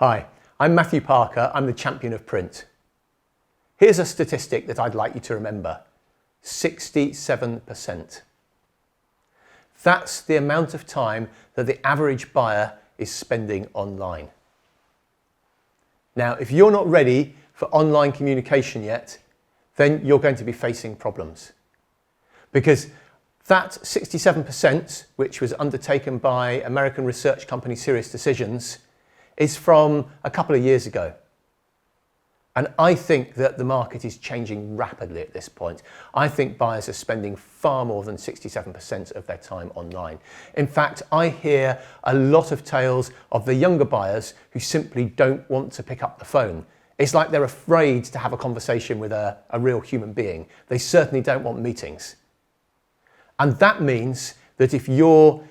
Hi, I'm Matthew Parker, I'm the champion of print. Here's a statistic that I'd like you to remember. 67%. That's the amount of time that the average buyer is spending online. Now, if you're not ready for online communication yet, then you're going to be facing problems. Because that 67%, which was undertaken by American research company Serious Decisions, is from a couple of years ago. And I think that the market is changing rapidly at this point. I think buyers are spending far more than 67% of their time online. In fact, I hear a lot of tales of the younger buyers who simply don't want to pick up the phone. It's like they're afraid to have a conversation with a real human being. They certainly don't want meetings. And that means that if you're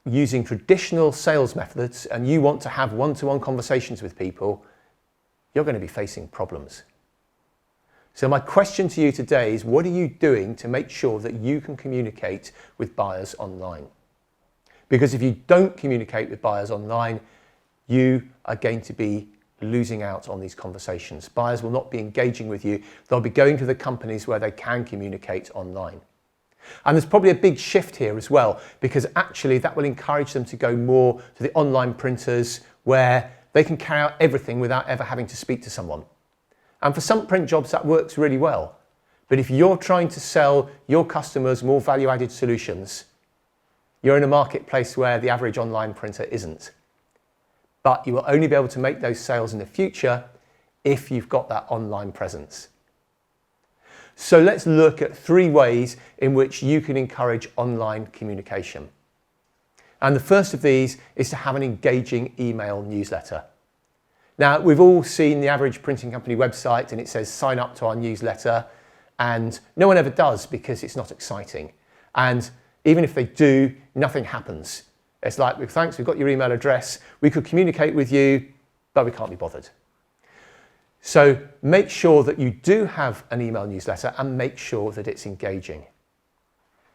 using traditional sales methods and you want to have one-to-one conversations with people, you're going to be facing problems. So my question to you today is, what are you doing to make sure that you can communicate with buyers online? Because if you don't communicate with buyers online, you are going to be losing out on these conversations. Buyers will not be engaging with you. They'll be going to the companies where they can communicate online. And there's probably a big shift here as well, because actually that will encourage them to go more to the online printers where they can carry out everything without ever having to speak to someone. And for some print jobs that works really well. But if you're trying to sell your customers more value-added solutions, you're in a marketplace where the average online printer isn't. But you will only be able to make those sales in the future if you've got that online presence. So let's look at 3 ways in which you can encourage online communication. And the first of these is to have an engaging email newsletter. Now, we've all seen the average printing company website and it says sign up to our newsletter, and no one ever does because it's not exciting. And even if they do, nothing happens. It's like, thanks, we've got your email address, we could communicate with you, but we can't be bothered. So make sure that you do have an email newsletter and make sure that it's engaging.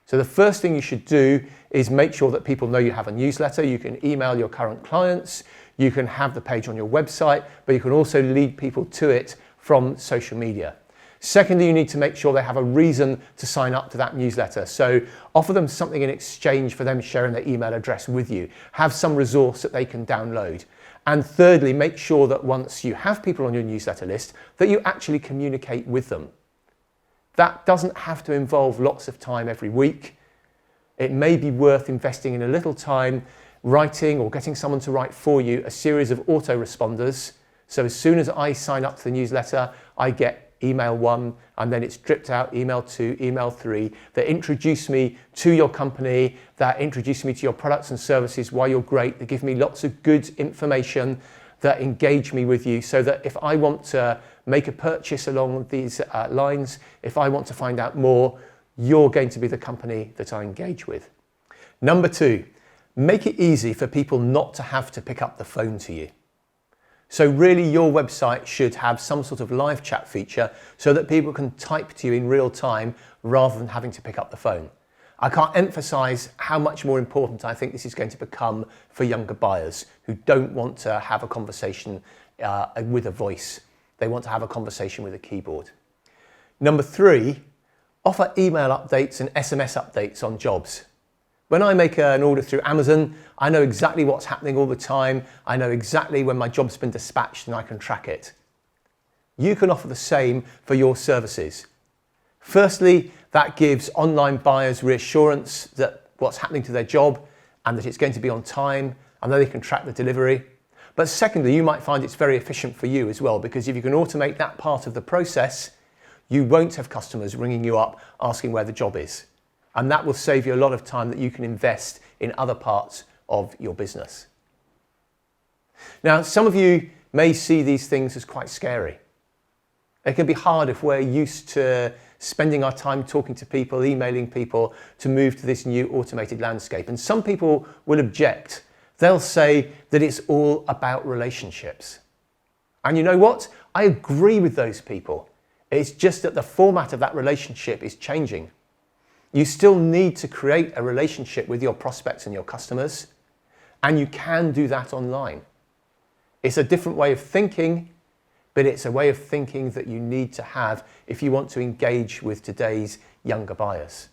So the first thing you should do is make sure that people know you have a newsletter. You can email your current clients, you can have the page on your website, but you can also lead people to it from social media. Secondly, you need to make sure they have a reason to sign up to that newsletter. So offer them something in exchange for them sharing their email address with you. Have some resource that they can download. And thirdly, make sure that once you have people on your newsletter list, that you actually communicate with them. That doesn't have to involve lots of time every week. It may be worth investing in a little time writing or getting someone to write for you a series of autoresponders. So as soon as I sign up to the newsletter, I get email 1, and then it's dripped out email 2, email 3, that introduce me to your company, that introduce me to your products and services, why you're great, that give me lots of good information, that engage me with you, so that if I want to make a purchase along these lines, if I want to find out more, you're going to be the company that I engage with. Number 2, make it easy for people not to have to pick up the phone to you. So really your website should have some sort of live chat feature so that people can type to you in real time rather than having to pick up the phone. I can't emphasize how much more important I think this is going to become for younger buyers who don't want to have a conversation with a voice. They want to have a conversation with a keyboard. Number 3, offer email updates and SMS updates on jobs. When I make an order through Amazon, I know exactly what's happening all the time. I know exactly when my job's been dispatched and I can track it. You can offer the same for your services. Firstly, that gives online buyers reassurance that what's happening to their job and that it's going to be on time and that they can track the delivery. But secondly, you might find it's very efficient for you as well, because if you can automate that part of the process, you won't have customers ringing you up asking where the job is. And that will save you a lot of time that you can invest in other parts of your business. Now, some of you may see these things as quite scary. It can be hard if we're used to spending our time talking to people, emailing people, to move to this new automated landscape. And some people will object. They'll say that it's all about relationships. And you know what? I agree with those people. It's just that the format of that relationship is changing. You still need to create a relationship with your prospects and your customers, and you can do that online. It's a different way of thinking, but it's a way of thinking that you need to have if you want to engage with today's younger buyers.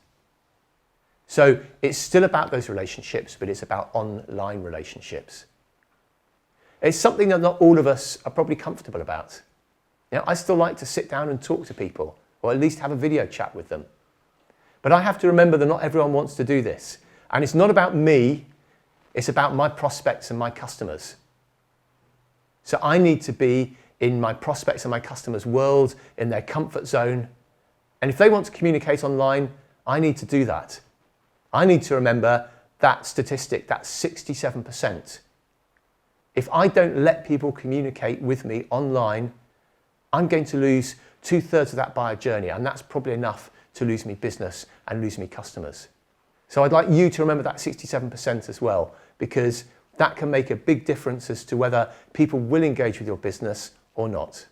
So it's still about those relationships, but it's about online relationships. It's something that not all of us are probably comfortable about. I still like to sit down and talk to people, or at least have a video chat with them. But I have to remember that not everyone wants to do this. And it's not about me, it's about my prospects and my customers. So I need to be in my prospects and my customers' world, in their comfort zone. And if they want to communicate online, I need to do that. I need to remember that statistic, that 67%. If I don't let people communicate with me online, I'm going to lose 2/3 of that buyer journey, and that's probably enough to lose me business and lose me customers. So I'd like you to remember that 67% as well, because that can make a big difference as to whether people will engage with your business or not.